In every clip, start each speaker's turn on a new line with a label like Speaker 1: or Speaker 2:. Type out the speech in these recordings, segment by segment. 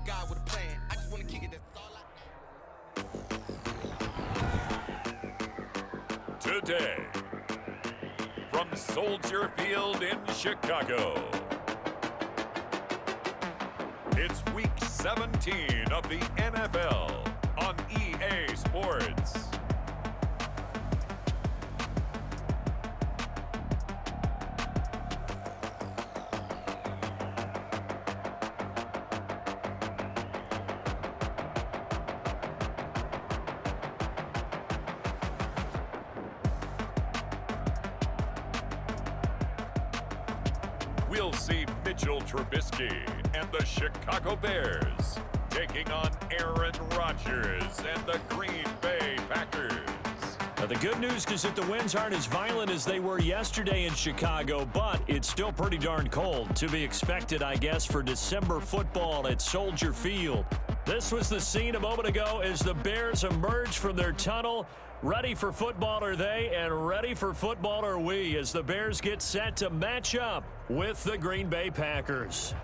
Speaker 1: guy with a plan. I just want to kick it, that's all I...
Speaker 2: Today, from Soldier Field in Chicago, it's Week 17 of the NFL on EA Sports. We'll see Mitchell Trubisky and the Chicago Bears taking on Aaron Rodgers and the Green Bay Packers.
Speaker 3: Now, the good news is that the winds aren't as violent as they were yesterday in Chicago, but it's still pretty darn cold. To be expected, I guess, for December football at Soldier Field. This was the scene a moment ago as the Bears emerged from their tunnel. Ready for football are they, and ready for football are we, as the Bears get set to match up with the Green Bay Packers.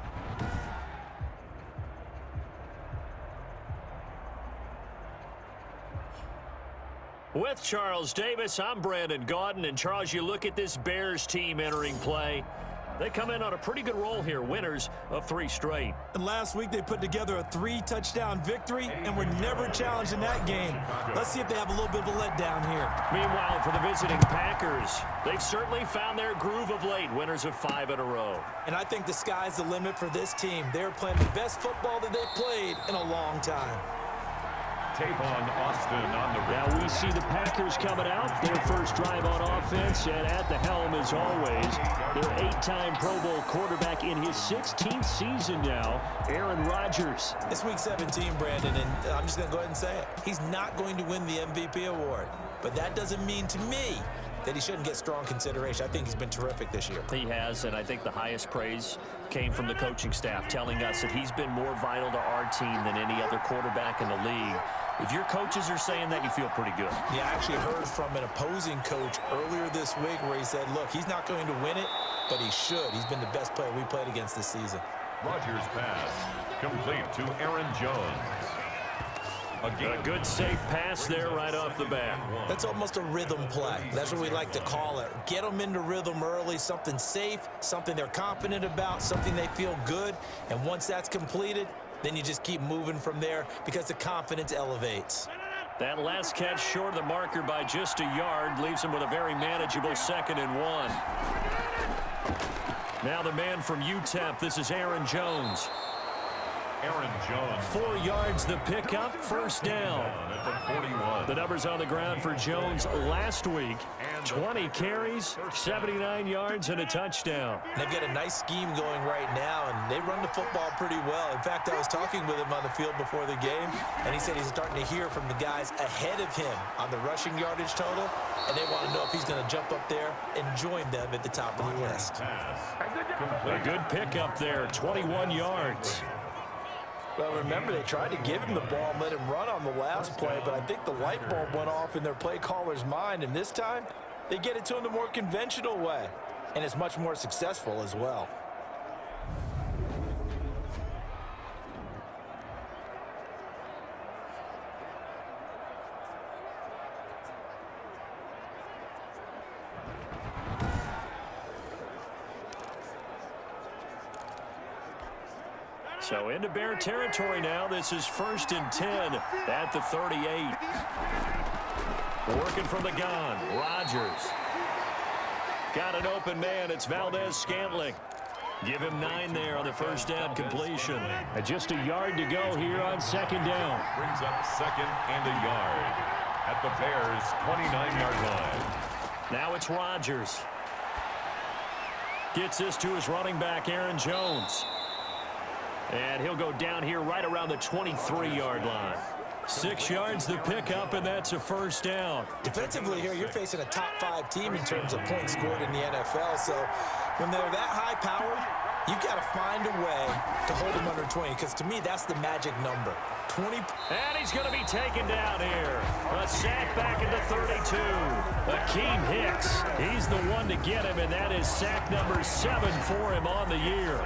Speaker 3: With Charles Davis, I'm Brandon Gaudin, and Charles, you look at this Bears team entering play. They come in on a pretty good roll here, winners of 3 straight.
Speaker 4: And last week they put together a 3-touchdown victory and were never challenged in that game. Let's see if they have a little bit of a letdown here.
Speaker 3: Meanwhile, for the visiting Packers, they've certainly found their groove of late, winners of 5 in a row.
Speaker 4: And I think the sky's the limit for this team. They're playing the best football that they've played in a long time.
Speaker 2: Tavon Austin on the
Speaker 3: Now we see the Packers coming out, their first drive on offense, and at the helm, as always, their 8-time Pro Bowl quarterback in his 16th season now, Aaron Rodgers.
Speaker 4: It's Week 17, Brandon, and I'm just going to go ahead and say it. He's not going to win the MVP award, but that doesn't mean to me that he shouldn't get strong consideration. I think he's been terrific this year.
Speaker 3: He has, and I think the highest praise came from the coaching staff, telling us that he's been more vital to our team than any other quarterback in the league. If your coaches are saying that, you feel pretty good.
Speaker 4: Yeah, I actually heard from an opposing coach earlier this week where he said, look, he's not going to win it, but he should. He's been the best player we played against this season.
Speaker 2: Rodgers pass complete to Aaron Jones.
Speaker 3: A good safe pass there right off the bat.
Speaker 4: That's almost a rhythm play. That's what we like to call it. Get them into rhythm early, something safe, something they're confident about, something they feel good. And once that's completed, then you just keep moving from there because the confidence elevates.
Speaker 3: That last catch short of the marker by just a yard leaves him with a very manageable 2nd and 1. Now the man from UTEP, this is Aaron Jones.
Speaker 2: Aaron Jones.
Speaker 3: 4 yards the pickup, first down.
Speaker 2: At the 41.
Speaker 3: The numbers on the ground for Jones last week. 20 carries, 79 yards, and a touchdown.
Speaker 4: They've got a nice scheme going right now, and they run the football pretty well. In fact, I was talking with him on the field before the game, and he said he's starting to hear from the guys ahead of him on the rushing yardage total, and they want to know if he's going to jump up there and join them at the top of the list.
Speaker 3: A good pickup there, 21 yards.
Speaker 4: Well, remember, they tried to give him the ball and let him run on the last play, but I think the light bulb went off in their play caller's mind, and this time they get it to him the more conventional way, and it's much more successful as well.
Speaker 3: So into Bear territory now. This is 1st and 10 at the 38. Working from the gun, Rodgers. Got an open man, it's Valdez-Scantling. Give him 9 there on the first down completion. And just a yard to go here on 2nd down.
Speaker 2: Brings up 2nd and a yard at the Bears' 29-yard line.
Speaker 3: Now it's Rodgers. Gets this to his running back, Aaron Jones. And he'll go down here right around the 23-yard line. 6 yards the pickup, and that's a first down.
Speaker 4: Defensively here, you're facing a top 5 team in terms of points scored in the NFL. So when they're that high-powered, You've got to find a way to hold him under 20, because to me, that's the magic number. 20.
Speaker 3: And he's going to be taken down here. A sack back into 32. Akeem Hicks, he's the one to get him, and that is sack number 7 for him on the year.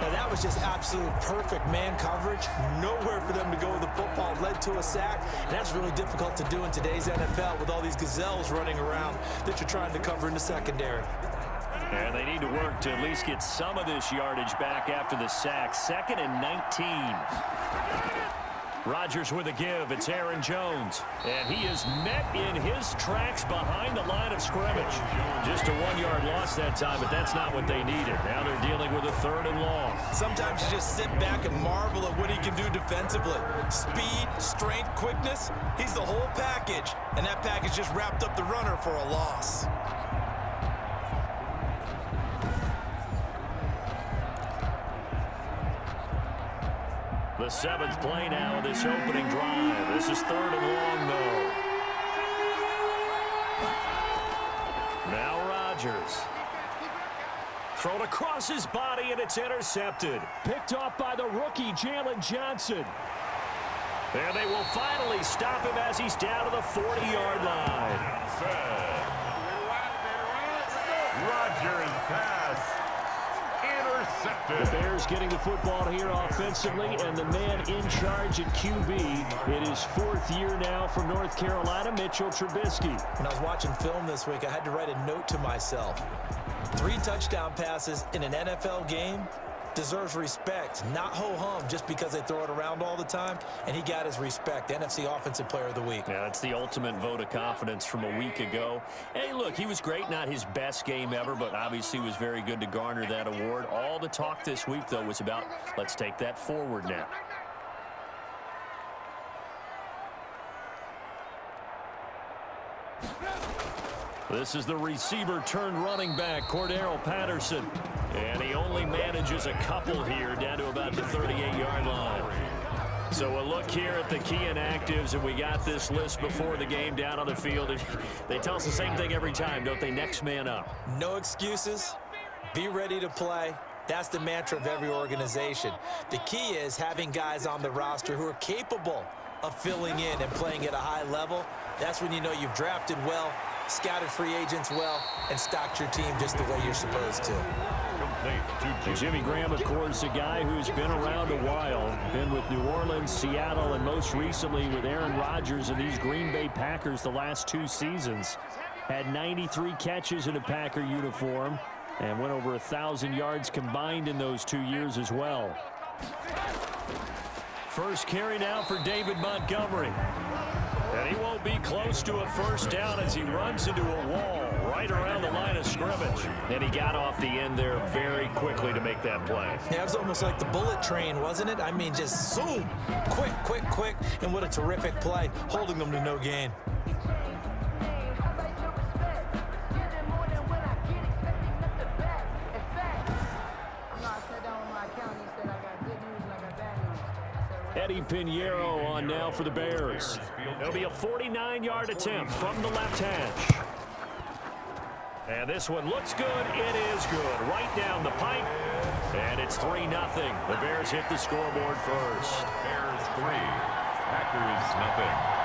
Speaker 4: Now, that was just absolute perfect man coverage. Nowhere for them to go with the football. Led to a sack. And that's really difficult to do in today's NFL with all these gazelles running around that you're trying to cover in the secondary.
Speaker 3: And they need to work to at least get some of this yardage back after the sack. 2nd and 19. Rodgers with a give. It's Aaron Jones. And he is met in his tracks behind the line of scrimmage. Just a 1-yard loss that time, but that's not what they needed. Now they're dealing with a 3rd and long.
Speaker 4: Sometimes you just sit back and marvel at what he can do defensively. Speed, strength, quickness. He's the whole package. And that package just wrapped up the runner for a loss.
Speaker 3: The 7th play now of this opening drive. This is 3rd and long, though. Now Rodgers. Thrown across his body, and it's intercepted. Picked off by the rookie, Jalen Johnson. And they will finally stop him as he's down to the 40-yard line.
Speaker 2: Rodgers pass. Intercepted.
Speaker 3: The Bears getting the football here offensively, and the man in charge at QB. It is 4th year now for North Carolina, Mitchell Trubisky.
Speaker 4: When I was watching film this week, I had to write a note to myself. 3 touchdown passes in an NFL game deserves respect, not ho-hum just because they throw it around all the time, and he got his respect. NFC Offensive Player of the Week.
Speaker 3: Yeah, that's the ultimate vote of confidence from a week ago. Hey, look, he was great. Not his best game ever, but obviously was very good to garner that award. All the talk this week, though, was about let's take that forward now. This is the receiver turned running back, Cordero Patterson. And he only manages a couple here down to about the 38-yard line. So a look here at the key inactives, and we got this list before the game down on the field. They tell us the same thing every time, don't they? Next man up.
Speaker 4: No excuses. Be ready to play. That's the mantra of every organization. The key is having guys on the roster who are capable of filling in and playing at a high level. That's when you know you've drafted well, scouted free agents well, and stocked your team just the way you're supposed to.
Speaker 3: Jimmy Graham, of course, a guy who's been around a while, been with New Orleans, Seattle, and most recently with Aaron Rodgers and these Green Bay Packers the last 2 seasons. Had 93 catches in a Packer uniform and went over 1,000 yards combined in those 2 years as well. First carry now for David Montgomery. And he won't be close to a first down as he runs into a wall right around the line of scrimmage. And he got off the end there very quickly to make that play.
Speaker 4: Yeah, it was almost like the bullet train, wasn't it? I mean, just zoom, quick, quick, quick. And what a terrific play, holding them to no gain.
Speaker 3: Eddie Pinheiro on now for the Bears. It'll be a 49-yard attempt from the left hash. And this one looks good. It is good. Right down the pipe. And it's 3-0. The Bears hit the scoreboard first.
Speaker 2: Bears 3, Packers nothing.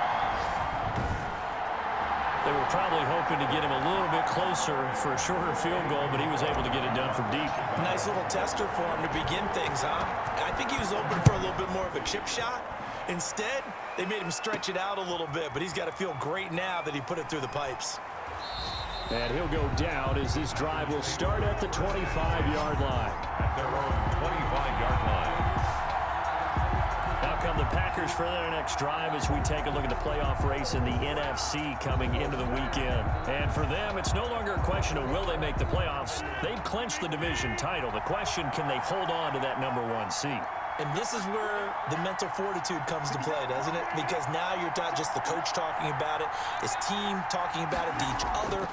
Speaker 3: They were probably hoping to get him a little bit closer for a shorter field goal, but he was able to get it done from deep.
Speaker 4: Nice little tester for him to begin things, huh? I think he was open for a little bit more of a chip shot. Instead, they made him stretch it out a little bit, but he's got to feel great now that he put it through the pipes.
Speaker 3: And he'll go down as this drive will start at the 25-yard line.
Speaker 2: At their own 25-yard line.
Speaker 3: Now come the Packers for their next drive as we take a look at the playoff race in the NFC coming into the weekend. And for them, it's no longer a question of will they make the playoffs. They've clinched the division title. The question, can they hold on to that #1 seed?
Speaker 4: And this is where the mental fortitude comes to play, doesn't it? Because now you're not just the coach talking about it, it's team talking about it to each other,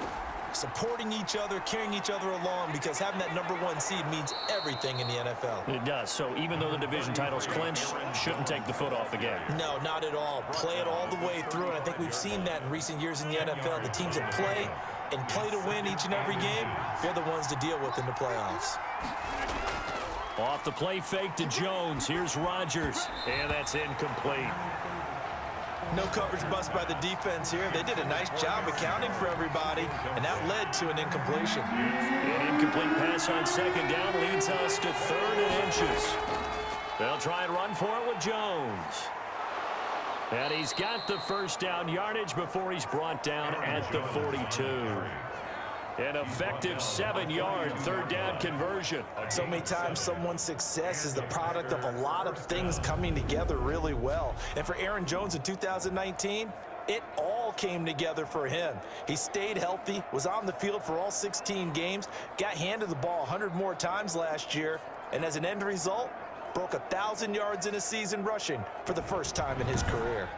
Speaker 4: supporting each other, carrying each other along, because having that #1 seed means everything in the NFL.
Speaker 3: It does. So even though the division title's clinched, shouldn't take the foot off the gas.
Speaker 4: No, not at all. Play it all the way through, and I think we've seen that in recent years in the NFL. The teams that play and play to win each and every game, they're the ones to deal with in the playoffs.
Speaker 3: Off the play fake to Jones. Here's Rodgers. And that's incomplete.
Speaker 4: No coverage bust by the defense here. They did a nice job accounting for everybody, and that led to an incompletion.
Speaker 3: An incomplete pass on second down leads us to 3rd and inches. They'll try and run for it with Jones. And he's got the first down yardage before he's brought down at the 42. An effective 7-yard 3rd down conversion.
Speaker 4: So many times someone's success is the product of a lot of things coming together really well. And for Aaron Jones in 2019, it all came together for him. He stayed healthy, was on the field for all 16 games, got handed the ball 100 more times last year, and as an end result, broke 1,000 yards in a season rushing for the first time in his career.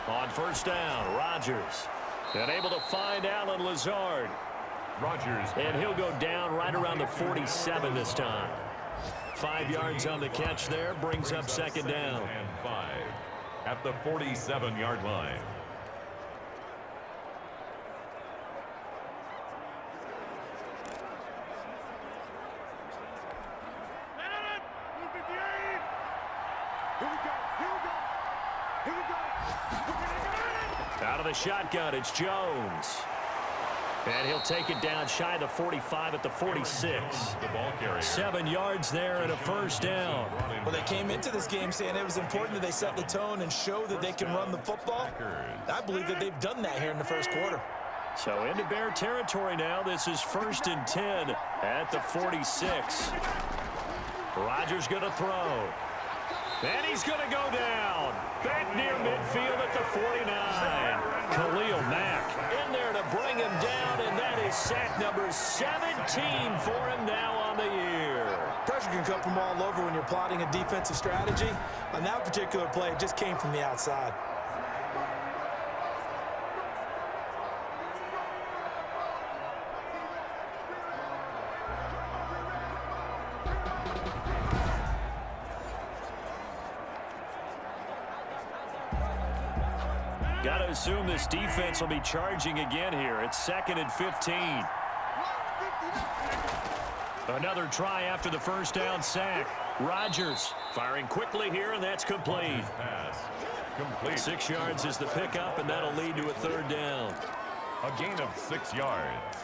Speaker 3: On first down, Rodgers. And able to find Allen Lazard.
Speaker 2: Rodgers.
Speaker 3: And he'll go down right around the 47 this time. 5 yards on the catch there, brings up second down.
Speaker 2: And 5 at the 47-yard line.
Speaker 3: Out of the shotgun, it's Jones. And he'll take it down shy of the 45 at the 46.
Speaker 2: The ball carrier.
Speaker 3: 7 yards there and a first down.
Speaker 4: Well, they came into this game saying it was important that they set the tone and show that they can run the football. I believe that they've done that here in the first quarter.
Speaker 3: So into Bear territory now. This is 1st and 10 at the 46. Rodgers going to throw. And he's going to go down. Back near midfield at the 49. Khalil Mack in there to bring him down, and that is sack number 17 for him now on the year.
Speaker 4: Pressure can come from all over when you're plotting a defensive strategy. On that particular play, it just came from the outside.
Speaker 3: Got to assume this defense will be charging again here. It's 2nd and 15. Another try after the first down sack. Rodgers firing quickly here, and that's complete.
Speaker 2: Pass. Complete.
Speaker 3: 6 yards is the pickup, and that'll lead to a 3rd down.
Speaker 2: A gain of 6 yards.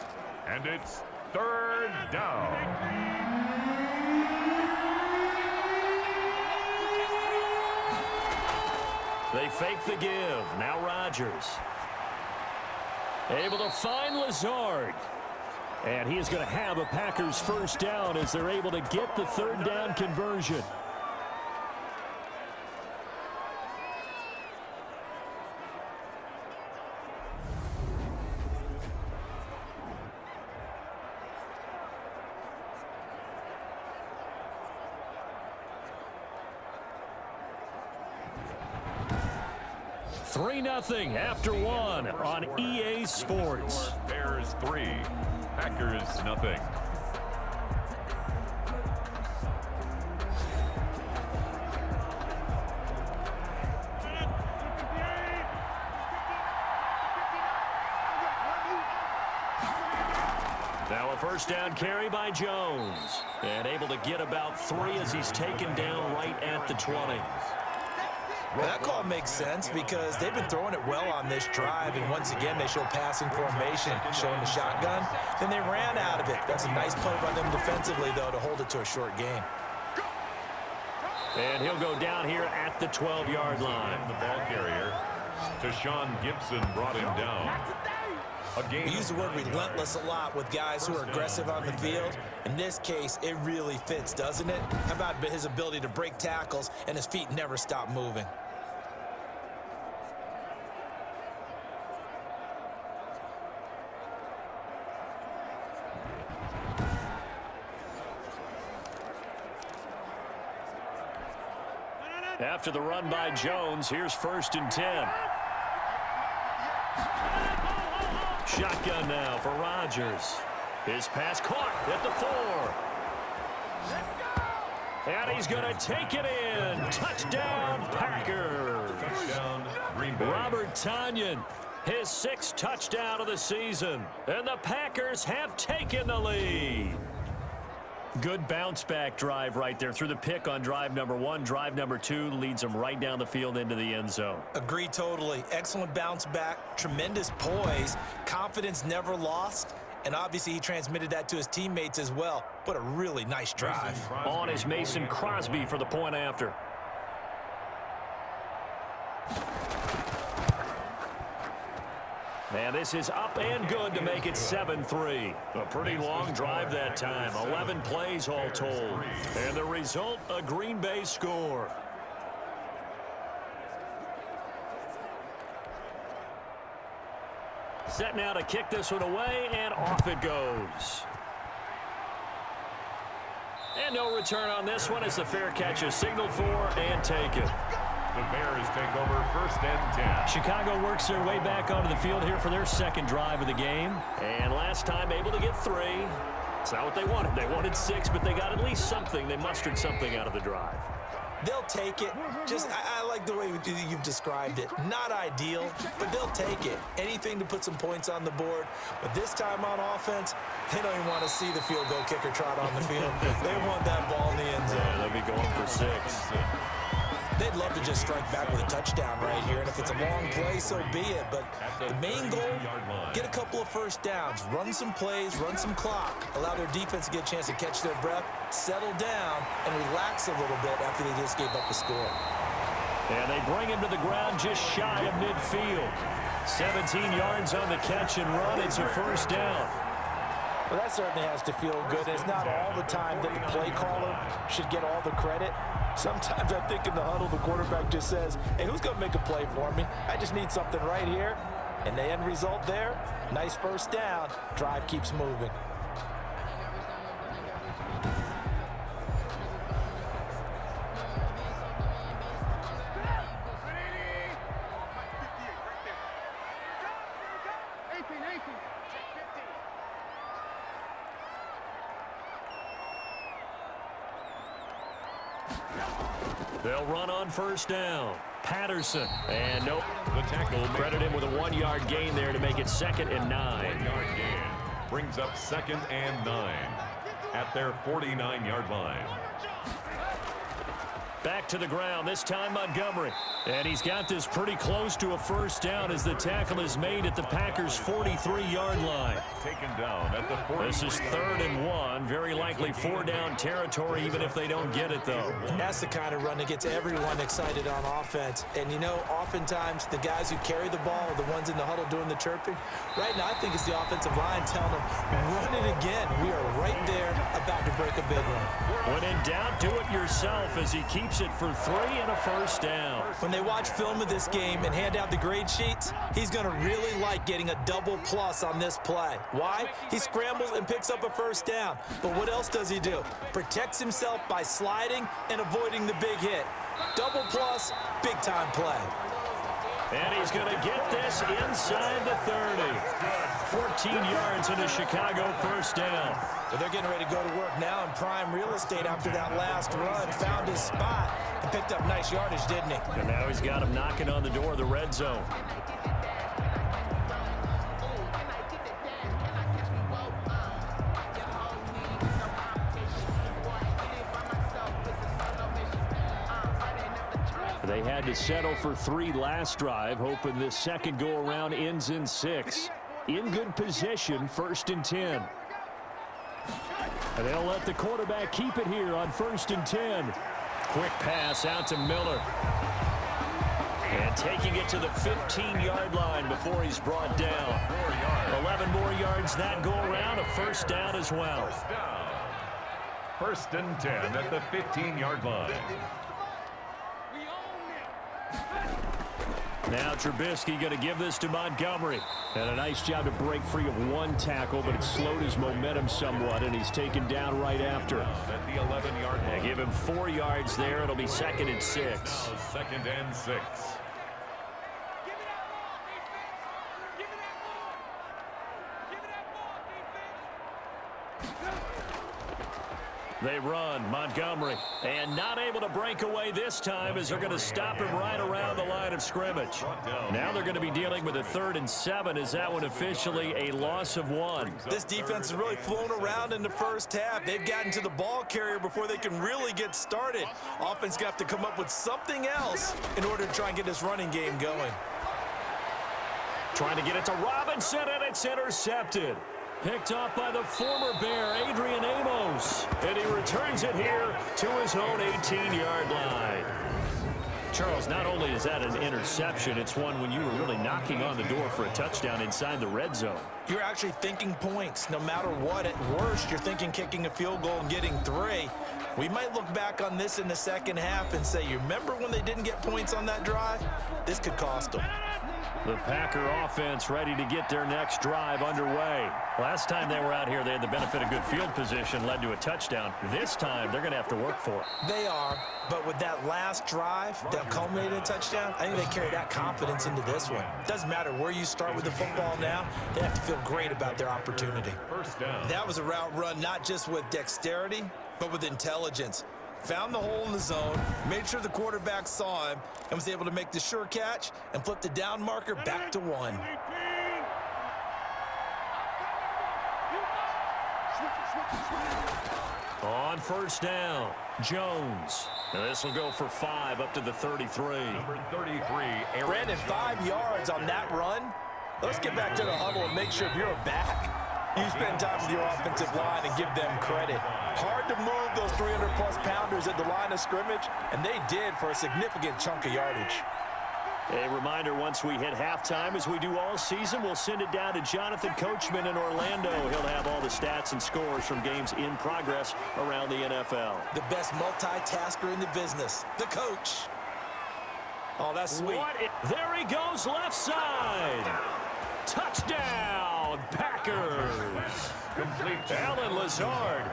Speaker 2: And it's 3rd down.
Speaker 3: They fake the give. Now Rodgers. Able to find Lazard. And he is going to have a Packers first down as they're able to get the 3rd down conversion. Nothing after 1 on EA Sports.
Speaker 2: Bears 3, Packers nothing.
Speaker 3: Now a first down carry by Jones. And able to get about 3 as he's taken down right at the 20.
Speaker 4: Well, that call makes sense because they've been throwing it well on this drive, and once again they show passing formation, showing the shotgun. Then they ran out of it. That's a nice play by them defensively, though, to hold it to a short gain.
Speaker 3: And he'll go down here at the 12-yard line.
Speaker 2: The ball carrier, Tashawn Gibson, brought him down.
Speaker 4: We use the word relentless a lot with guys who are aggressive on the field. In this case, it really fits, doesn't it? How about his ability to break tackles and his feet never stop moving?
Speaker 3: After the run by Jones, here's 1st and 10. Shotgun now for Rodgers. His pass caught at the 4. And he's going to take it in. Touchdown, Packers.
Speaker 2: Touchdown, Green Bay.
Speaker 3: Robert Tonyan, his 6th touchdown of the season. And the Packers have taken the lead. Good bounce-back drive right there through the pick on drive number 1. Drive number 2 leads them right down the field into the end zone.
Speaker 4: Agree totally. Excellent bounce back, tremendous poise, confidence never lost, and obviously he transmitted that to his teammates as well. What a really nice drive.
Speaker 3: On is Mason Crosby for the point after. And this is up and good to make it 7-3. A pretty long drive that time. 11 plays all told. And the result, a Green Bay score. Set now to kick this one away, and off it goes. And no return on this one as the fair catch is signaled for and taken.
Speaker 2: The Bears take over 1st and 10.
Speaker 3: Chicago works their way back onto the field here for their 2nd drive of the game. And last time able to get 3. It's not what they wanted. They wanted 6, but they got at least something. They mustered something out of the drive.
Speaker 4: They'll take it. I like the way you've described it. Not ideal, but they'll take it. Anything to put some points on the board. But this time on offense, they don't even want to see the field goal kicker trot on the field. They want that ball in the end zone.
Speaker 3: Yeah, they'll be going for 6.
Speaker 4: They'd love to just strike back with a touchdown right here, and if it's a long play, so be it. But the main goal, get a couple of first downs, run some plays, run some clock, allow their defense to get a chance to catch their breath, settle down, and relax a little bit after they just gave up a score.
Speaker 3: And they bring him to the ground just shy of midfield. 17 yards on the catch and run. It's a 1st down.
Speaker 4: Well, that certainly has to feel good. It's not all the time that the play caller should get all the credit. Sometimes I think in the huddle, the quarterback just says, hey, who's going to make a play for me? I just need something right here. And the end result there, nice 1st down. Drive keeps moving.
Speaker 3: They'll run on 1st down. Patterson. And nope. The tackle credit him with a 1-yard gain there to make it 2nd and 9.
Speaker 2: 1-yard gain brings up 2nd and 9 at their 49-yard line.
Speaker 3: Back to the ground, this time Montgomery. And he's got this pretty close to a 1st down as the tackle is made at the Packers' 43-yard line.
Speaker 2: Taken down at the 43.
Speaker 3: This is 3rd and 1. Very likely 4-down territory, even if they don't get it, though.
Speaker 4: That's the kind of run that gets everyone excited on offense. And, you know, oftentimes the guys who carry the ball are the ones in the huddle doing the chirping. Right now, I think it's the offensive line telling them, run it again. We are right there about to break a big one.
Speaker 3: When in doubt, do it yourself as he keeps it for 3 and a 1st down.
Speaker 4: When they watch film of this game and hand out the grade sheets, he's going to really like getting a double plus on this play. Why? He scrambles and picks up a 1st down. But what else does he do? Protects himself by sliding and avoiding the big hit. Double plus, big time play.
Speaker 3: And he's going to get this inside the 30. 14 yards and a Chicago 1st down.
Speaker 4: So they're getting ready to go to work now in prime real estate after that last run. Found his spot and picked up nice yardage, didn't he?
Speaker 3: And now he's got him knocking on the door of the red zone. They had to settle for 3 last drive, hoping this second go-around ends in 6. In good position, 1st and 10. And they'll let the quarterback keep it here on 1st and 10. Quick pass out to Miller. And taking it to the 15-yard line before he's brought down. 11 more yards that go-around, a 1st down as well.
Speaker 2: 1st and 10 at the 15-yard line.
Speaker 3: Now Trubisky going to give this to Montgomery. And a nice job to break free of 1 tackle, but it slowed his momentum somewhat, and he's taken down right after.
Speaker 2: At the 11-yard line.
Speaker 3: Give him 4 yards there. It'll be 2nd and 6.
Speaker 2: Now 2nd and 6.
Speaker 3: They run. Montgomery. And not able to break away this time as they're going to stop him right around the line of scrimmage. Now they're going to be dealing with a 3rd and 7. Is that one officially a loss of 1?
Speaker 4: This defense has really flown around in the first half. They've gotten to the ball carrier before they can really get started. Offense going to have to come up with something else in order to try and get this running game going.
Speaker 3: Trying to get it to Robinson, and it's intercepted. Picked off by the former Bear, Adrian Amos. And he returns it here to his own 18-yard line. Charles, not only is that an interception, it's one when you were really knocking on the door for a touchdown inside the red zone.
Speaker 4: You're actually thinking points. No matter what, at worst, you're thinking kicking a field goal and getting 3. We might look back on this in the second half and say, you remember when they didn't get points on that drive? This could cost them.
Speaker 3: The Packer offense ready to get their next drive underway. Last time they were out here, they had the benefit of good field position, led to a touchdown. This time, they're going to have to work for it.
Speaker 4: They are, but with that last drive that culminated in a touchdown, I think they carry that confidence into this one. Doesn't matter where you start with the football now, they have to feel great about their opportunity. That was a route run not just with dexterity, but with intelligence. Found the hole in the zone, made sure the quarterback saw him, and was able to make the sure catch and flip the down marker back to 1.
Speaker 3: On 1st down, Jones. And this will go for 5 up to the 33.
Speaker 2: Number 33,
Speaker 4: Brandon, 5 yards on that run. Let's get back to the huddle and make sure if you're a back, you spend time with your offensive line and give them credit. Hard to move those 300-plus pounders at the line of scrimmage, and they did for a significant chunk of yardage.
Speaker 3: A reminder, once we hit halftime, as we do all season, we'll send it down to Jonathan Coachman in Orlando. He'll have all the stats and scores from games in progress around the NFL.
Speaker 4: The best multitasker in the business, the coach. Oh, that's sweet.
Speaker 3: There he goes, left side. Touchdown, Packers.
Speaker 2: complete.
Speaker 3: Alan Lazard,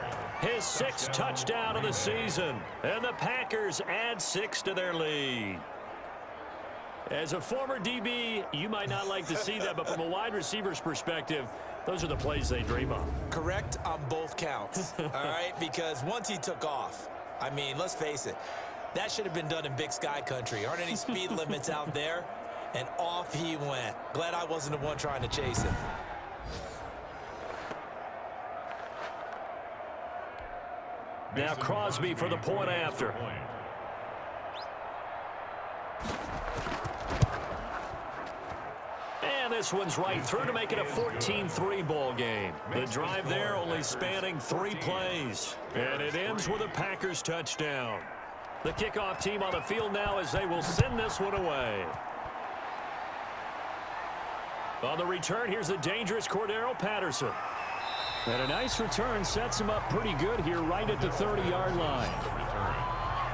Speaker 3: his 6th touchdown of the season. And the Packers add 6 to their lead. As a former DB, you might not like to see that, but from a wide receiver's perspective, those are the plays they dream of.
Speaker 4: Correct on both counts, all right? Because once he took off, I mean, let's face it, that should have been done in Big Sky country. Aren't any speed limits out there? And off he went. Glad I wasn't the one trying to chase him.
Speaker 3: Now Crosby for the point after. And this one's right through to make it a 14-3 ball game. The drive there only spanning 3 plays. And it ends with a Packers touchdown. The kickoff team on the field now as they will send this one away. On the return, here's the dangerous Cordero Patterson. And a nice return sets him up pretty good here right at the 30-yard line.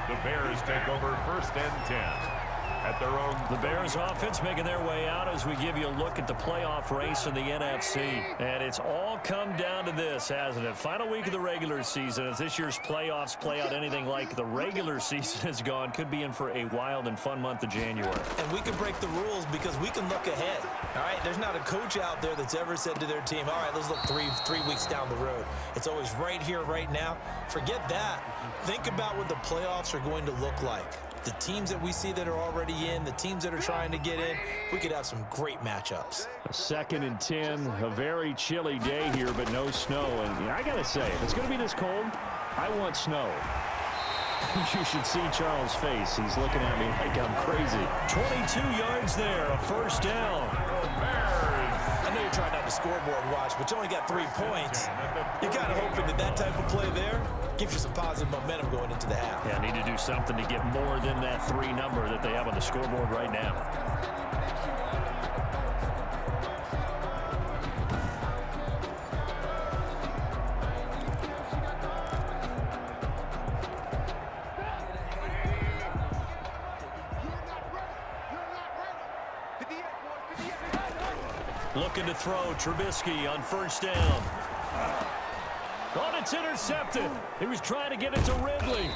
Speaker 2: The Bears take over 1st and 10. At their own.
Speaker 3: The Bears offense making their way out as we give you a look at the playoff race in the NFC. And it's all come down to this, hasn't it? Final week of the regular season. As this year's playoffs play out anything like the regular season has gone, could be in for a wild and fun month of January.
Speaker 4: And we can break the rules because we can look ahead. All right, there's not a coach out there that's ever said to their team, all right, let's look three weeks down the road. It's always right here, right now. Forget that. Think about what the playoffs are going to look like. The teams that we see that are already in, the teams that are trying to get in, we could have some great matchups.
Speaker 3: 2nd and 10, a very chilly day here, but no snow. And I got to say, if it's going to be this cold, I want snow. You should see Charles' face. He's looking at me like I'm crazy. 22 yards there, a 1st down.
Speaker 4: I know you're trying not to scoreboard watch, but you only got 3 points. You're kind of hoping that that type of play there gives you some positive momentum going into the half.
Speaker 3: Yeah, need to do something to get more than that 3 number that they have on the scoreboard right now. Looking to throw, Trubisky on 1st down. Oh, it's intercepted. He was trying to get it to Ridley.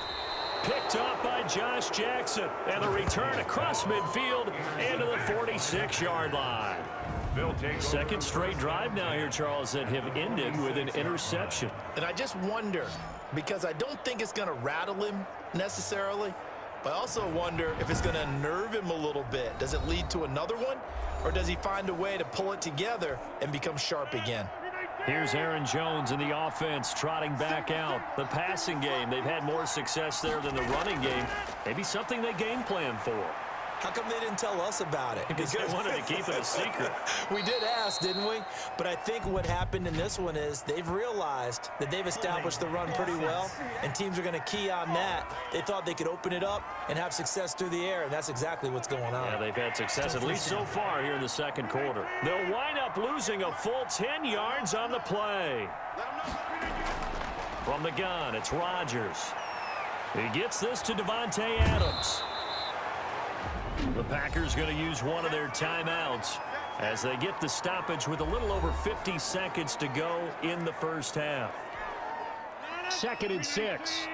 Speaker 3: Picked up by Josh Jackson. And the return across midfield into the 46-yard line. Second straight drive now here, Charles, that have ended with an interception.
Speaker 4: And I just wonder, because I don't think it's going to rattle him necessarily, but I also wonder if it's going to unnerve him a little bit. Does it lead to another one, or does he find a way to pull it together and become sharp again?
Speaker 3: Here's Aaron Jones in the offense trotting back out. The passing game, they've had more success there than the running game. Maybe something they game plan for.
Speaker 4: How come they didn't tell us about it?
Speaker 3: Because they wanted to keep it a secret.
Speaker 4: We did ask, didn't we? But I think what happened in this one is they've realized that they've established the run pretty well, and teams are going to key on that. They thought they could open it up and have success through the air, and that's exactly what's going on.
Speaker 3: Yeah, they've had success, at least so far here in the second quarter. They'll wind up losing a full 10 yards on the play. From the gun, it's Rodgers. He gets this to Devontae Adams. The Packers going to use one of their timeouts as they get the stoppage with a little over 50 seconds to go in the first half. 2nd and 6.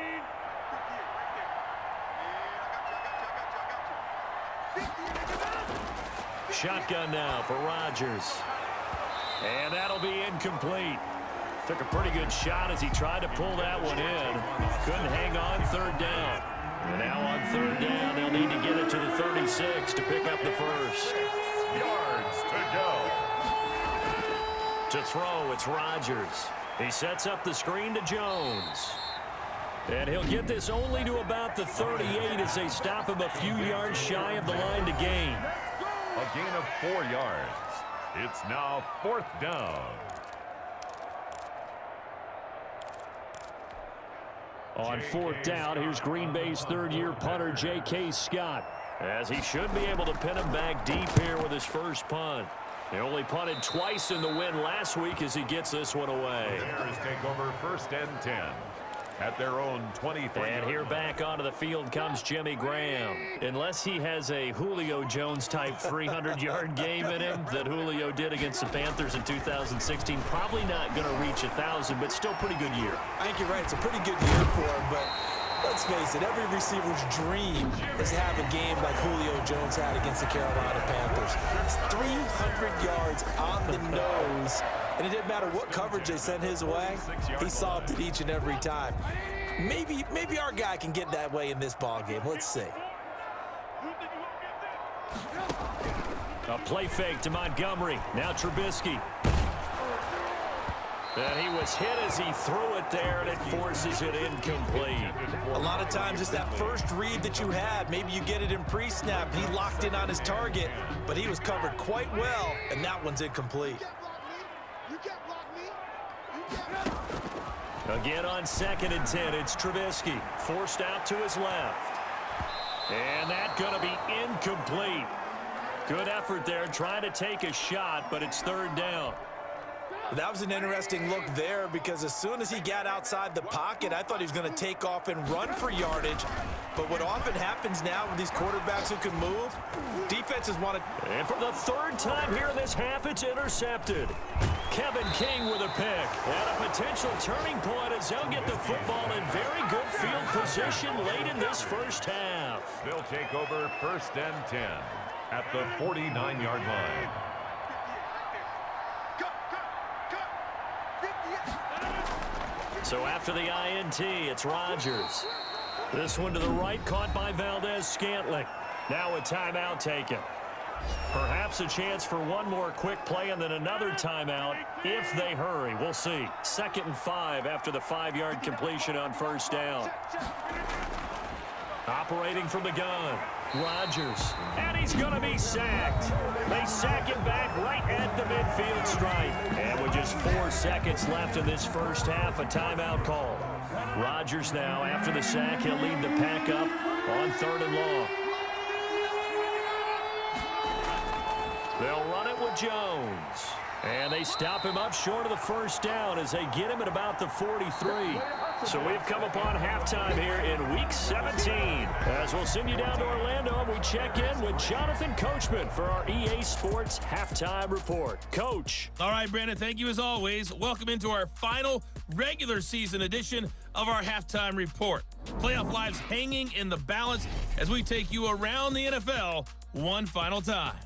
Speaker 3: Shotgun now for Rodgers. And that'll be incomplete. Took a pretty good shot as he tried to pull that one in. Couldn't hang on, 3rd down. And now on 3rd down, they'll need to get it to the 36 to pick up the first.
Speaker 2: Yards to go.
Speaker 3: To throw, it's Rodgers. He sets up the screen to Jones. And he'll get this only to about the 38 as they stop him a few yards shy of the line to gain.
Speaker 2: A gain of 4 yards. It's now 4th down.
Speaker 3: On 4th down, here's Green Bay's 3rd-year punter, J.K. Scott, as he should be able to pin him back deep here with his first punt. He only punted twice in the win last week as he gets this one away.
Speaker 2: The Bears take over 1st and 10 at their own 23.
Speaker 3: And here back onto the field comes Jimmy Graham. Unless he has a Julio Jones-type 300-yard game in him that Julio did against the Panthers in 2016, probably not going to reach 1,000, but still pretty good year.
Speaker 4: I think you're right. It's a pretty good year for him, but let's face it, every receiver's dream is to have a game like Julio Jones had against the Carolina Panthers. It's 300 yards on the nose, and it didn't matter what coverage they sent his way. He solved it each and every time. Maybe our guy can get that way in this ball game. Let's see.
Speaker 3: A play fake to Montgomery. Now Trubisky. And he was hit as he threw it there, and it forces it incomplete.
Speaker 4: A lot of times it's that first read that you have. Maybe you get it in pre-snap. He locked in on his target, but he was covered quite well, and that one's incomplete.
Speaker 3: Again on 2nd and 10, it's Trubisky. Forced out to his left. And that's going to be incomplete. Good effort there, trying to take a shot, but it's 3rd down.
Speaker 4: That was an interesting look there because as soon as he got outside the pocket, I thought he was going to take off and run for yardage. But what often happens now with these quarterbacks who can move, defenses want to...
Speaker 3: And for the 3rd time here in this half, it's intercepted. Kevin King with a pick. And a potential turning point as they'll get the football in very good field position late in this first half.
Speaker 2: They'll take over 1st and 10 at the 49-yard line.
Speaker 3: So after the INT, it's Rodgers. This one to the right, caught by Valdez-Scantling. Now a timeout taken. Perhaps a chance for one more quick play and then another timeout if they hurry. We'll see. 2nd and 5 after the 5-yard completion on 1st down. Operating from the gun, Rodgers. And he's going to be sacked. They sack him back right at the midfield stripe. And with just 4 seconds left in this first half, a timeout call. Rodgers now, after the sack, he'll lead the pack up on 3rd and long. They'll run it with Jones. And they stop him up short of the 1st down as they get him at about the 43. So we've come upon halftime here in Week 17. As we'll send you down to Orlando and we check in with Jonathan Coachman for our EA Sports Halftime Report. Coach.
Speaker 5: All right, Brandon, thank you as always. Welcome into our final regular season edition of our Halftime Report. Playoff lives hanging in the balance as we take you around the NFL one final time.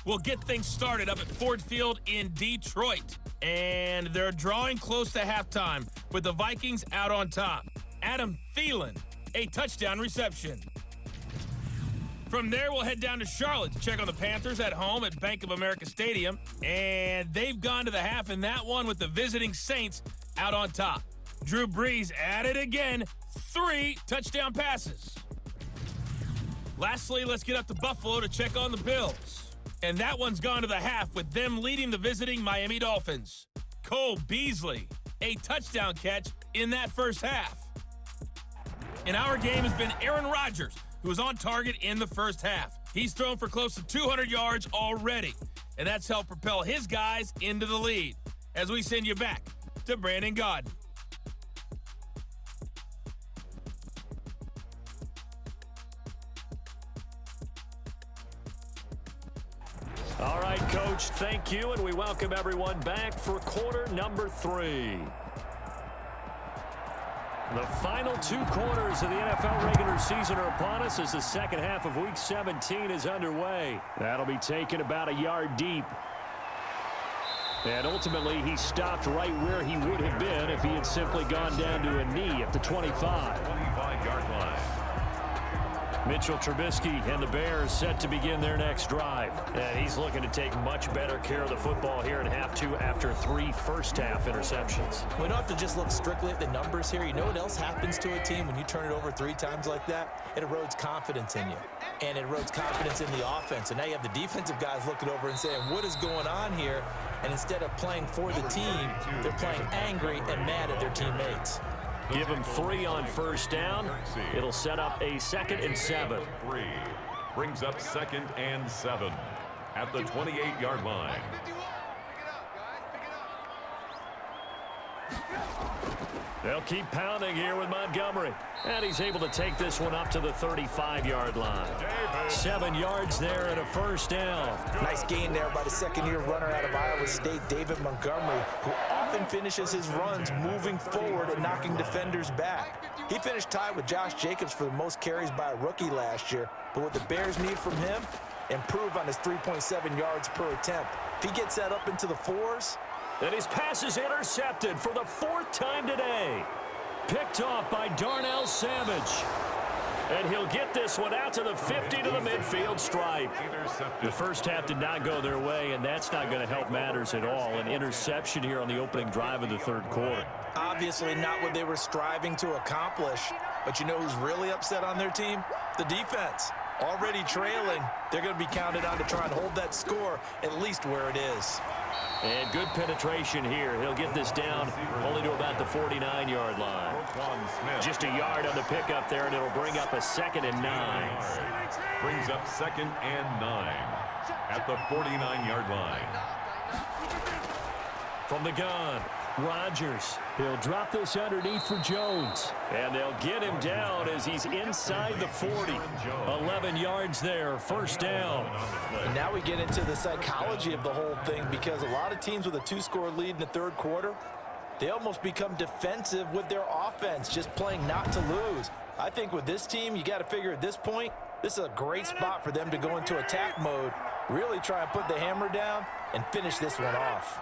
Speaker 5: will get things started up at Ford Field in Detroit. And they're drawing close to halftime with the Vikings out on top. Adam Thielen, a touchdown reception. From there, we'll head down to Charlotte to check on the Panthers at home at Bank of America Stadium. And they've gone to the half in that one with the visiting Saints out on top. Drew Brees at it again, 3 touchdown passes. Lastly, let's get up to Buffalo to check on the Bills. And that one's gone to the half with them leading the visiting Miami Dolphins. Cole Beasley, a touchdown catch in that first half. And our game has been Aaron Rodgers, who was on target in the first half. He's thrown for close to 200 yards already, and that's helped propel his guys into the lead. As we send you back to Brandon Gaudin.
Speaker 3: All right, Coach, thank you, and we welcome everyone back for quarter number 3. The final 2 quarters of the NFL regular season are upon us as the second half of Week 17 is underway. That'll be taken about a yard deep. And ultimately, he stopped right where he would have been if he had simply gone down to a knee at the 25.
Speaker 2: 25-yard line.
Speaker 3: Mitchell Trubisky and the Bears set to begin their next drive. And he's looking to take much better care of the football here in half 2 after 3 first-half interceptions.
Speaker 4: We don't have to just look strictly at the numbers here. You know what else happens to a team when you turn it over 3 times like that? It erodes confidence in you. And it erodes confidence in the offense. And now you have the defensive guys looking over and saying, what is going on here? And instead of playing for the team, they're playing angry and mad at their teammates.
Speaker 3: Give him 3 on first down. It'll set up a 2nd and 7.
Speaker 2: 3 brings up 2nd and 7 at the 28-yard line.
Speaker 3: They'll keep pounding here with Montgomery. And he's able to take this one up to the 35-yard line. 7 yards there and a first down.
Speaker 4: Nice gain there by the second-year runner out of Iowa State, David Montgomery, who often finishes his runs moving forward and knocking defenders back. He finished tied with Josh Jacobs for the most carries by a rookie last year. But what the Bears need from him, improve on his 3.7 yards per attempt. If he gets that up into the 4s,
Speaker 3: and his pass is intercepted for the 4th time today. Picked off by Darnell Savage. And he'll get this one out to the 50 to the midfield stripe. The first half did not go their way, and that's not going to help matters at all. An interception here on the opening drive of the 3rd quarter.
Speaker 4: Obviously not what they were striving to accomplish. But you know who's really upset on their team? The defense. Already trailing, they're going to be counted on to try and hold that score at least where it is.
Speaker 3: And good penetration here. He'll get this down only to about the 49-yard line. Just a yard on the pickup there, and it'll bring up a 2nd and 9.
Speaker 2: Brings up 2nd and 9 at the 49-yard line.
Speaker 3: From the gun, Rodgers. He'll drop this underneath for Jones. And they'll get him down as he's inside the 40. 11 yards there, first down.
Speaker 4: And now we get into the psychology of the whole thing, because a lot of teams with a 2-score lead in the 3rd quarter, they almost become defensive with their offense, just playing not to lose. I think with this team, you got to figure at this point, this is a great spot for them to go into attack mode, really try and put the hammer down and finish this one off.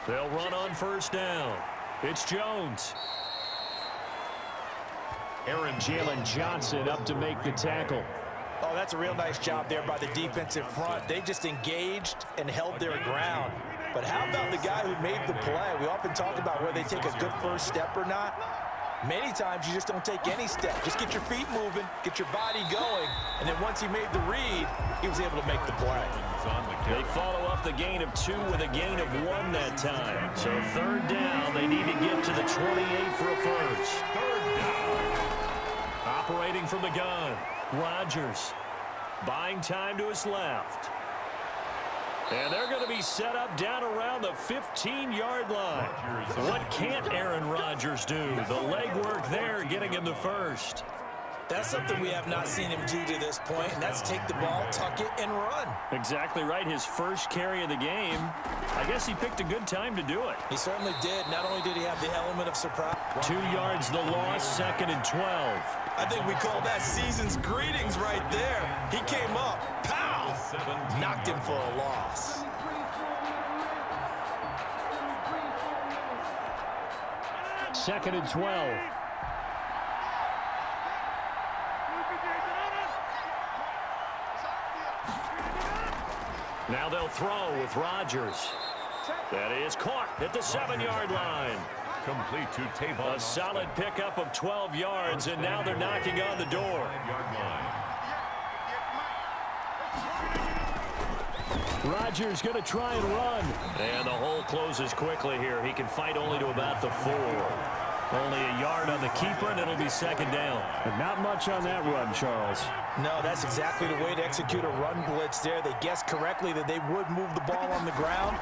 Speaker 3: They'll run on first down. It's Jones. Jalen Johnson up to make the tackle.
Speaker 4: Oh, that's a real nice job there by the defensive front. They just engaged and held their ground. But how about the guy who made the play? We often talk about whether they take a good first step or not. Many times you just don't take any step. Just get your feet moving, get your body going, and then once he made the read, he was able to make the play.
Speaker 3: They follow up the gain of 2 with a gain of 1 that time. So 3rd down, they need to get to the 28 for a first. 3rd down. Operating from the gun, Rodgers. Buying time to his left. And they're going to be set up down around the 15-yard line. What can't Aaron Rodgers do? The legwork there getting him the first.
Speaker 4: That's something we have not seen him do to this point, and that's take the ball, tuck it, and run.
Speaker 3: Exactly right. His first carry of the game. I guess he picked a good time to do it.
Speaker 4: He certainly did. Not only did he have the element of surprise.
Speaker 3: 2 yards the loss, 2nd and 12.
Speaker 4: I think we call that season's greetings right there. He came up, pow, knocked him for a loss.
Speaker 3: Second and 12. Now they'll throw with Rodgers. That is caught at the 7-yard line.
Speaker 2: Complete to Tavon.
Speaker 3: A solid pickup of 12 yards, and now they're knocking on the door. Rodgers going to try and run. And the hole closes quickly here. He can fight only to about the 4. Only a yard on the keeper, and it'll be 2nd down.
Speaker 6: But not much on that run, Charles.
Speaker 4: No, that's exactly the way to execute a run blitz there. They guessed correctly that they would move the ball on the ground,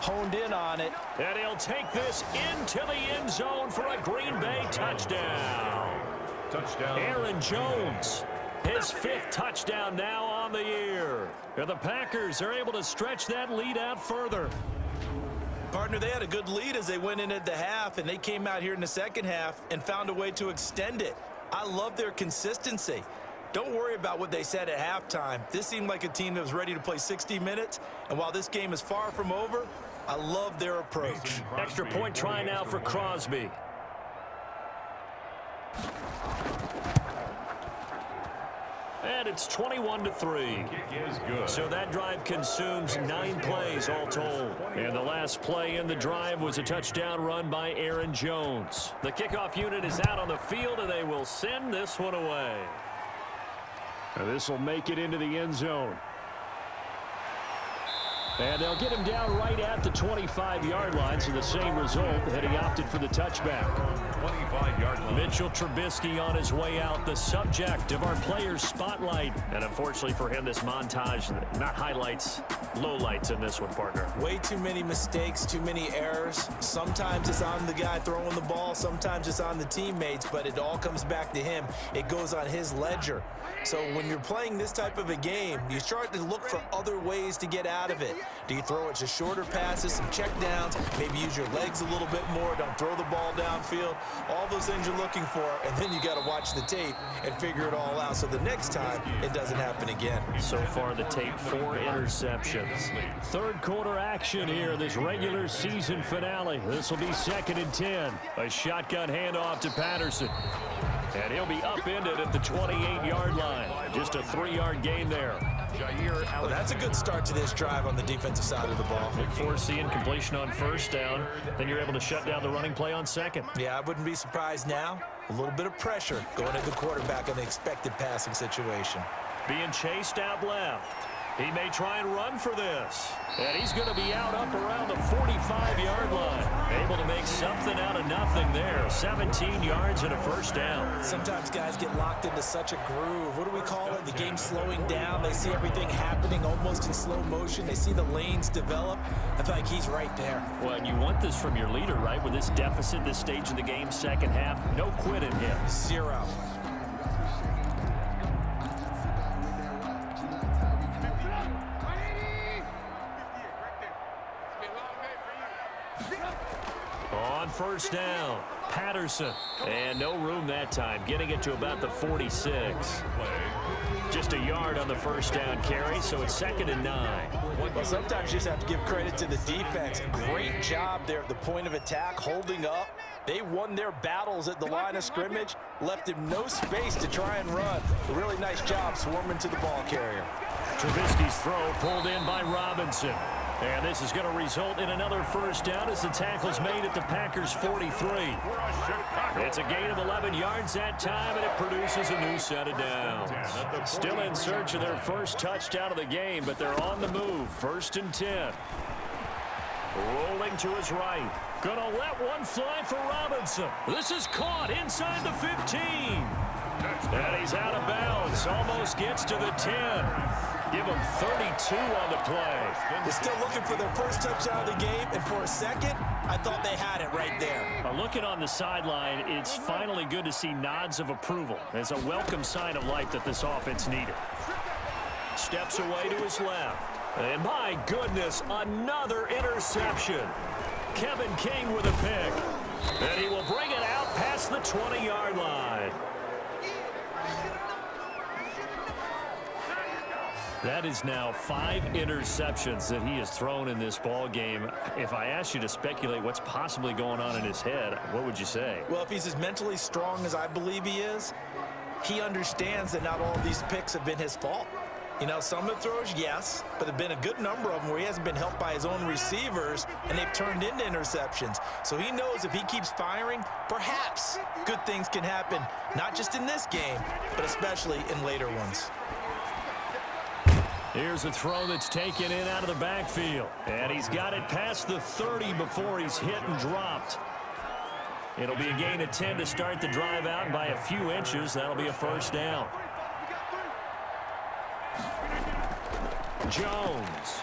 Speaker 4: honed in on it.
Speaker 3: And he'll take this into the end zone for a Green Bay touchdown.
Speaker 2: Touchdown.
Speaker 3: Aaron Jones, his 5th touchdown now on the year. And the Packers are able to stretch that lead out further.
Speaker 4: Partner, they had a good lead as they went in at the half, and they came out here in the second half and found a way to extend it. I love their consistency. Don't worry about what they said at halftime. This seemed like a team that was ready to play 60 minutes, and while this game is far from over, I love their approach.
Speaker 3: Extra point try now for Crosby. And it's 21-3. So that drive consumes 9 plays all told. And the last play in the drive was a touchdown run by Aaron Jones. The kickoff unit is out on the field, and they will send this one away.
Speaker 6: And this will make it into the end zone.
Speaker 3: And they'll get him down right at the 25-yard line, so the same result that he opted for the touchback.
Speaker 2: 25-yard line.
Speaker 3: Mitchell Trubisky on his way out, the subject of our players' spotlight. And unfortunately for him, this montage, not highlights, lowlights in this one, partner.
Speaker 4: Way too many mistakes, too many errors. Sometimes it's on the guy throwing the ball, sometimes it's on the teammates, but it all comes back to him. It goes on his ledger. So when you're playing this type of a game, you start to look for other ways to get out of it. Do you throw it to shorter passes, some check downs, maybe use your legs a little bit more, don't throw the ball downfield, all those things you're looking for, and then you got to watch the tape and figure it all out so the next time it doesn't happen again.
Speaker 3: So far the tape, 4 interceptions. Third quarter action here, this regular season finale. This will be 2nd and 10. A shotgun handoff to Patterson. And he'll be upended at the 28-yard line. Just a 3-yard gain there.
Speaker 4: Well, that's a good start to this drive on the defensive side of the ball.
Speaker 3: With foreseeing completion on 1st down, then you're able to shut down the running play on 2nd.
Speaker 4: Yeah, I wouldn't be surprised now. A little bit of pressure going at the quarterback in the expected passing situation.
Speaker 3: Being chased out left. He may try and run for this. And he's going to be out up around the 45-yard line. Able to make something out of nothing there. 17 yards and a 1st down.
Speaker 4: Sometimes guys get locked into such a groove. What do we call it? The game's slowing down. They see everything happening almost in slow motion. They see the lanes develop. I feel like he's right there.
Speaker 3: Well, and you want this from your leader, right? With this deficit, this stage of the game, second half, no quit in him.
Speaker 4: 0.
Speaker 3: On 1st down, Patterson. And no room that time, getting it to about the 46. Just a yard on the 1st down carry, so it's 2nd and 9.
Speaker 4: Well, sometimes you just have to give credit to the defense. Great job there at the point of attack, holding up. They won their battles at the line of scrimmage, left him no space to try and run. A really nice job swarming to the ball carrier.
Speaker 3: Trubisky's throw pulled in by Robinson. And this is going to result in another 1st down as the tackle's made at the Packers' 43. It's a gain of 11 yards that time, and it produces a new set of downs. Still in search of their first touchdown of the game, but they're on the move. 1st and 10. Rolling to his right. Gonna let one fly for Robinson. This is caught inside the 15. And he's out of bounds. Almost gets to the 10. Give them 32 on the play.
Speaker 4: They're still looking for their first touchdown of the game, and for a second, I thought they had it right there.
Speaker 3: Looking on the sideline, it's finally good to see nods of approval. It's a welcome sign of life that this offense needed. Steps away to his left. And my goodness, another interception. Kevin King with a pick. And he will bring it out past the 20-yard line. That is now 5 interceptions that he has thrown in this ball game. If I asked you to speculate what's possibly going on in his head, what would you say?
Speaker 4: Well, if he's as mentally strong as I believe he is, he understands that not all of these picks have been his fault. You know, some of the throws, yes, but there have been a good number of them where he hasn't been helped by his own receivers, and they've turned into interceptions. So he knows if he keeps firing, perhaps good things can happen, not just in this game, but especially in later ones.
Speaker 3: Here's a throw that's taken in out of the backfield. And he's got it past the 30 before he's hit and dropped. It'll be a gain of 10 to start the drive out, and by a few inches, that'll be a first down. Jones.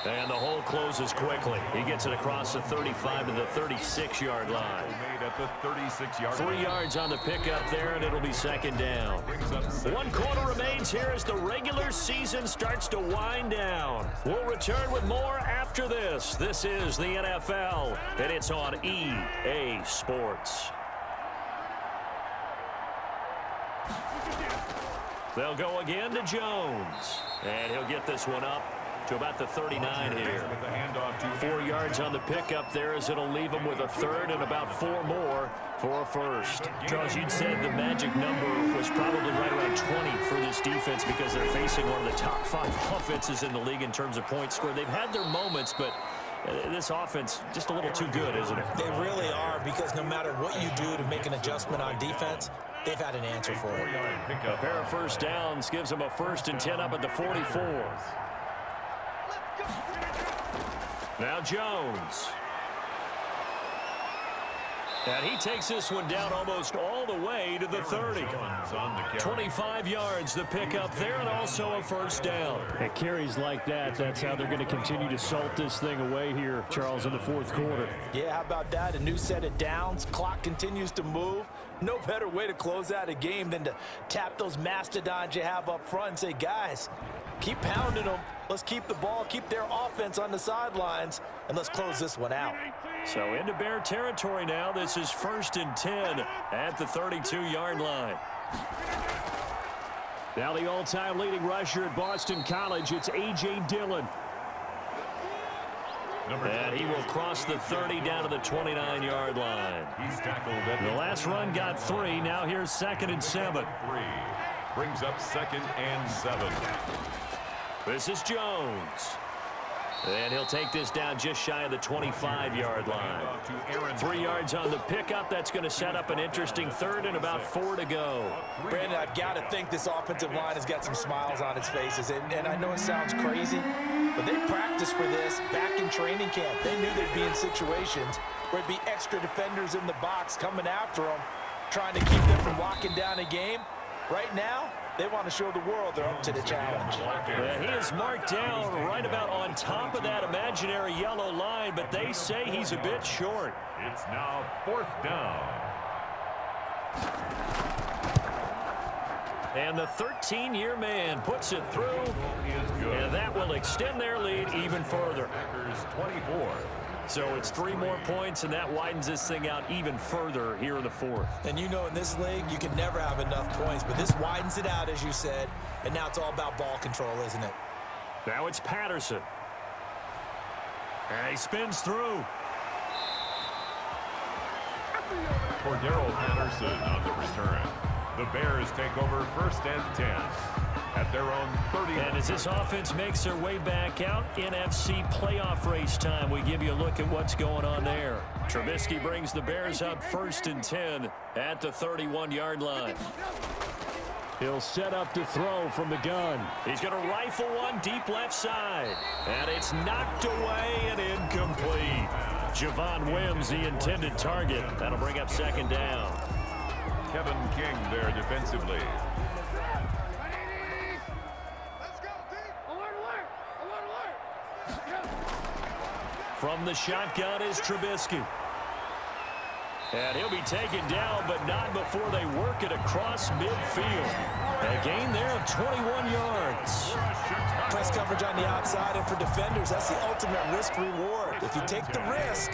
Speaker 3: And the hole closes quickly. He gets it across the 35 to the 36-yard line.
Speaker 2: Made at the 36-yard
Speaker 3: 3 yards on the pickup there, and it'll be second down. 1 quarter remains here as the regular season starts to wind down. We'll return with more after this. This is the NFL, and it's on EA Sports. They'll go again to Jones, and he'll get this one up to about the 39 here. 4 yards on the pickup there as it'll leave him with a third and about 4 more for a first. Charles, you'd said the magic number was probably right around 20 for this defense because they're facing one of the top 5 offenses in the league in terms of points scored. They've had their moments, but this offense just a little too good, isn't it?
Speaker 4: They really are, because no matter what you do to make an adjustment on defense, they've had an answer for it.
Speaker 3: A pair of first downs gives them a 1st and 10 up at the 44. Now Jones. And he takes this one down almost all the way to the 30. 25 yards the pickup there, and also a first down.
Speaker 6: At carries like that, that's how they're going to continue to salt this thing away here, Charles, in the 4th quarter.
Speaker 4: Yeah, how about that? A new set of downs. Clock continues to move. No better way to close out a game than to tap those mastodons you have up front and say, guys, keep pounding them. Let's keep the ball, keep their offense on the sidelines, and let's close this one out.
Speaker 3: So into Bear territory now. This is 1st and 10 at the 32-yard line.
Speaker 6: Now the all-time leading rusher at Boston College, it's A.J. Dillon.
Speaker 3: And he will cross the 30 down to the 29-yard line.
Speaker 2: He's tackled at
Speaker 3: The last run got 3. Now here's 2nd and 7.
Speaker 2: 3. Brings up 2nd and 7.
Speaker 3: This is Jones. And he'll take this down just shy of the 25-yard line. 3 yards on the pickup. That's going to set up an interesting 3rd and about 4 to go.
Speaker 4: Brandon, I've got to think this offensive line has got some smiles on its faces. And I know it sounds crazy, but they practiced for this back in training camp. They knew they'd be in situations where it'd be extra defenders in the box coming after them, trying to keep them from locking down a game. Right now, they want to show the world they're up to the challenge.
Speaker 3: He is marked down right about on top of that imaginary yellow line, but they say he's a bit short.
Speaker 2: It's now 4th down.
Speaker 3: And the 13-year man puts it through, and that will extend their lead even further.
Speaker 2: Packers 24.
Speaker 3: So it's 3 more points, and that widens this thing out even further here in the 4th.
Speaker 4: And you know, in this league, you can never have enough points, but this widens it out, as you said, and now it's all about ball control, isn't it?
Speaker 3: Now it's Patterson. And he spins through.
Speaker 2: Cordero Patterson on the return. The Bears take over 1st and 10 at their own 30.
Speaker 3: And as this offense makes their way back out, NFC playoff race time, we give you a look at what's going on there. Trubisky brings the Bears up 1st and 10 at the 31-yard line.
Speaker 6: He'll set up to throw from the gun.
Speaker 3: He's going to rifle one deep left side. And it's knocked away and incomplete. Javon Wims, the intended target. That'll bring up 2nd down.
Speaker 2: Kevin King there defensively.
Speaker 3: From the shotgun is Trubisky. And he'll be taken down, but not before they work it across midfield. A gain there of 21 yards.
Speaker 4: Press coverage on the outside, and for defenders, that's the ultimate risk-reward. If you take the risk,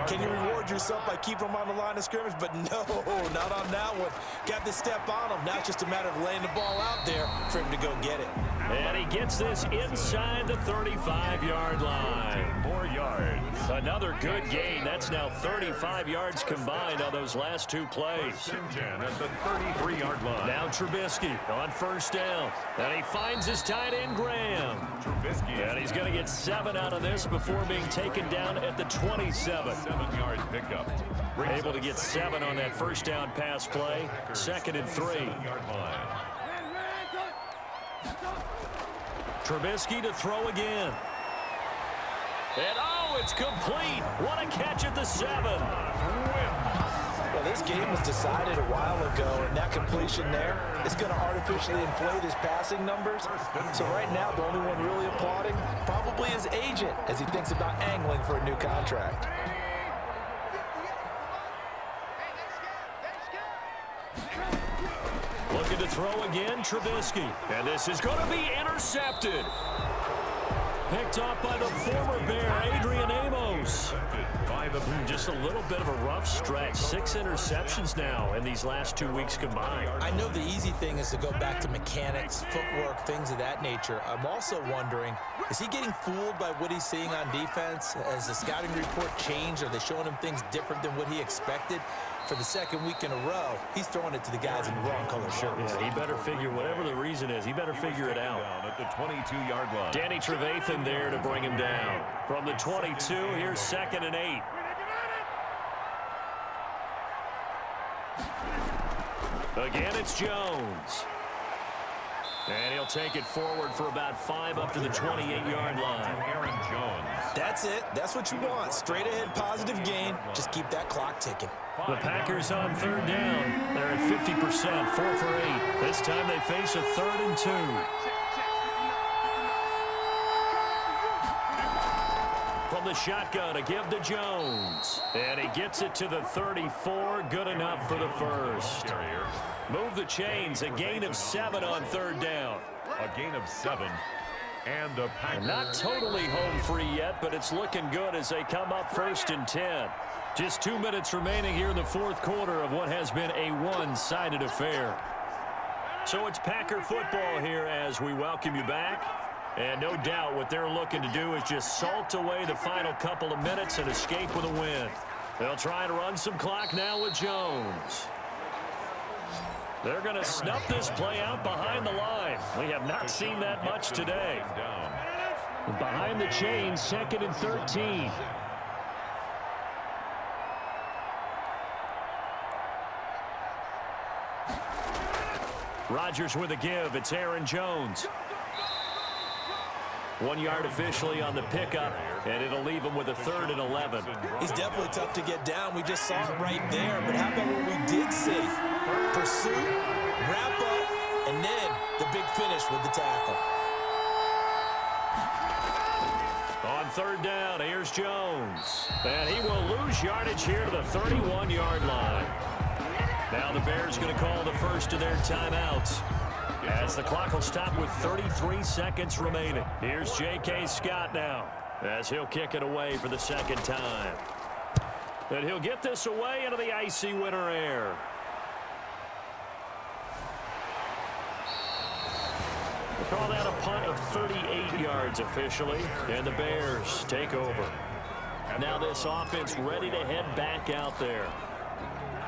Speaker 4: can you reward yourself by keeping them on the line of scrimmage? But no, not on that one. Got the step on him. Now it's just a matter of laying the ball out there for him to go get it.
Speaker 3: And he gets this inside the 35-yard line.
Speaker 2: 4 yards.
Speaker 3: Another good gain. That's now 35 yards combined on those last two plays.
Speaker 2: 10 at the 33-yard line.
Speaker 3: Now Trubisky on first down. And he finds his tight end, Graham.
Speaker 2: Trubisky.
Speaker 3: And he's going to get 7 out of this before being taken down at the 27.
Speaker 2: 7-yard pickup.
Speaker 3: Able to get 7 on that first down pass play. 2nd and 3.
Speaker 2: 7-yard line.
Speaker 3: Trubisky to throw again. And oh, it's complete. What a catch at the 7.
Speaker 4: Well, this game was decided a while ago, and that completion there is going to artificially inflate his passing numbers. So right now, the only one really applauding probably his agent as he thinks about angling for a new contract.
Speaker 3: Looking to throw again, Trubisky. And this is going to be intercepted. Picked off by the former Bear, Adrian Amos. Just a little bit of a rough stretch. 6 interceptions now in these last 2 weeks combined.
Speaker 4: I know the easy thing is to go back to mechanics, footwork, things of that nature. I'm also wondering, is he getting fooled by what he's seeing on defense? Has the scouting report changed? Are they showing him things different than what he expected? For the 2nd week in a row, he's throwing it to the guys in the wrong color shirts.
Speaker 3: Yeah, he better figure, whatever the reason is, he better figure it out.
Speaker 2: At the 22-yard line.
Speaker 3: Danny Trevathan there to bring him down. From the 22, here's 2nd and 8. Again, it's Jones. And he'll take it forward for about 5 up to the 28-yard line.
Speaker 2: Aaron Jones.
Speaker 4: That's it. That's what you want. Straight ahead, positive gain. Just keep that clock ticking.
Speaker 3: The Packers on 3rd down. They're at 50%, 4 for 8. This time they face a 3rd and 2. From the shotgun, a give to Jones. And he gets it to the 34. Good enough for the first. Move the chains. A gain of 7 on 3rd down.
Speaker 2: A gain of 7. And a Packers.
Speaker 3: Not totally home free yet, but it's looking good as they come up 1st and 10. Just 2 minutes remaining here in the 4th quarter of what has been a one-sided affair. So it's Packer football here as we welcome you back. And no doubt what they're looking to do is just salt away the final couple of minutes and escape with a win. They'll try to run some clock now with Jones. They're going to snuff this play out behind the line. We have not seen that much today. Behind the chains, 2nd and 13. Rodgers with a give. It's Aaron Jones. 1 yard officially on the pickup, and it'll leave him with a 3rd and 11.
Speaker 4: He's definitely tough to get down. We just saw it right there. But how about what we did see? Pursuit, wrap up, and then the big finish with the tackle.
Speaker 3: On 3rd down, here's Jones. And he will lose yardage here to the 31-yard line. Now the Bears going to call the first of their timeouts, as the clock will stop with 33 seconds remaining. Here's J.K. Scott now, as he'll kick it away for the 2nd time. And he'll get this away into the icy winter air. We'll call that a punt of 38 yards officially, and the Bears take over. Now this offense ready to head back out there.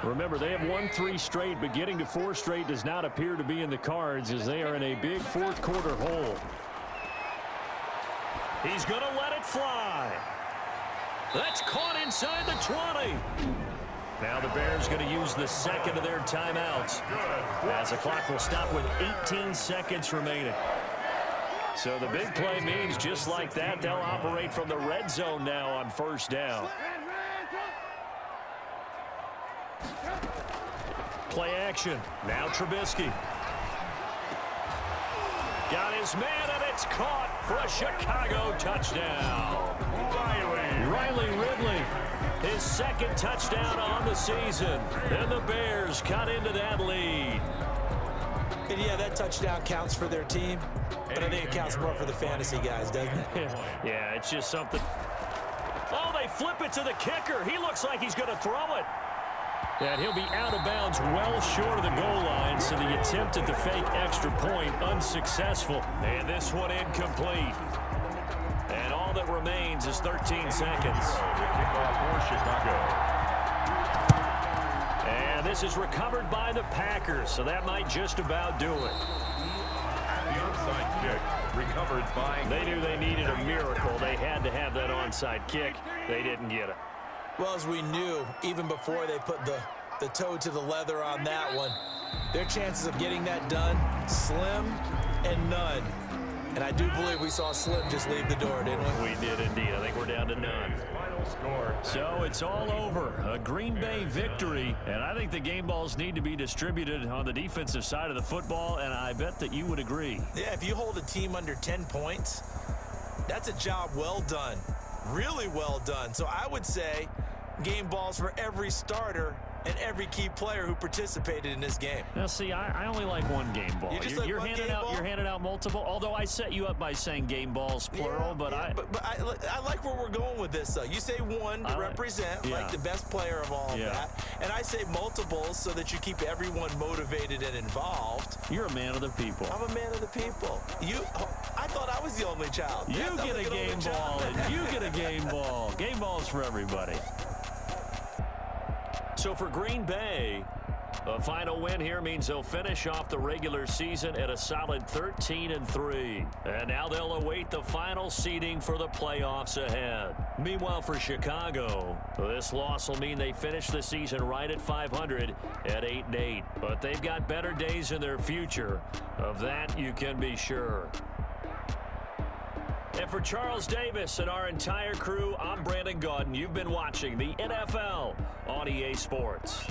Speaker 3: Remember, they have won 3 straight, but getting to 4 straight does not appear to be in the cards as they are in a big 4th quarter hole. He's going to let it fly. That's caught inside the 20. Now the Bears going to use the 2nd of their timeouts, as the clock will stop with 18 seconds remaining. So the big play means just like that, they'll operate from the red zone now on 1st down. Play action. Now Trubisky. Got his man, and it's caught for a Chicago touchdown. Riley Ridley, his second touchdown on the season. And the Bears cut into that lead.
Speaker 4: And yeah, that touchdown counts for their team, but I think it counts more for the fantasy guys, doesn't it?
Speaker 3: Yeah, it's just something. Oh, they flip it to the kicker. He looks like he's going to throw it. And he'll be out of bounds well short of the goal line, so the attempt at the fake extra point unsuccessful. And this one incomplete. And all that remains is 13 seconds.
Speaker 2: Kickoff for Chicago.
Speaker 3: And this is recovered by the Packers, so that might just about do it.
Speaker 2: The onside kick recovered by...
Speaker 3: They knew they needed a miracle. They had to have that onside kick. They didn't get it.
Speaker 4: Well, as we knew, even before they put the toe to the leather on that one, their chances of getting that done, slim and none. And I do believe we saw Slim just leave the door, didn't we?
Speaker 3: We did indeed. I think we're down to none.
Speaker 2: Final score.
Speaker 3: So it's all over. A Green Bay victory. And I think the game balls need to be distributed on the defensive side of the football, and I bet that you would agree.
Speaker 4: Yeah, if you hold a team under 10 points, that's a job well done. Really well done. So I would say game balls for every starter and every key player who participated in this game.
Speaker 3: Now, see, I only like one game ball.
Speaker 4: You just like one game ball?
Speaker 3: You're handing out multiple, although I set you up by saying game balls, plural, but I
Speaker 4: like where we're going with this, though. You say one to represent, like the best player of all of that, and I say multiples so that you keep everyone motivated and involved.
Speaker 3: You're a man of the people.
Speaker 4: I'm a man of the people. I thought I was the only child.
Speaker 3: You get a game ball, and you get a game ball. Game balls for everybody. So for Green Bay, a final win here means they'll finish off the regular season at a solid 13-3. And now they'll await the final seeding for the playoffs ahead. Meanwhile, for Chicago, this loss will mean they finish the season right at 500 at 8-8. But they've got better days in their future. Of that, you can be sure. And for Charles Davis and our entire crew, I'm Brandon Gaudin. You've been watching the NFL on EA Sports.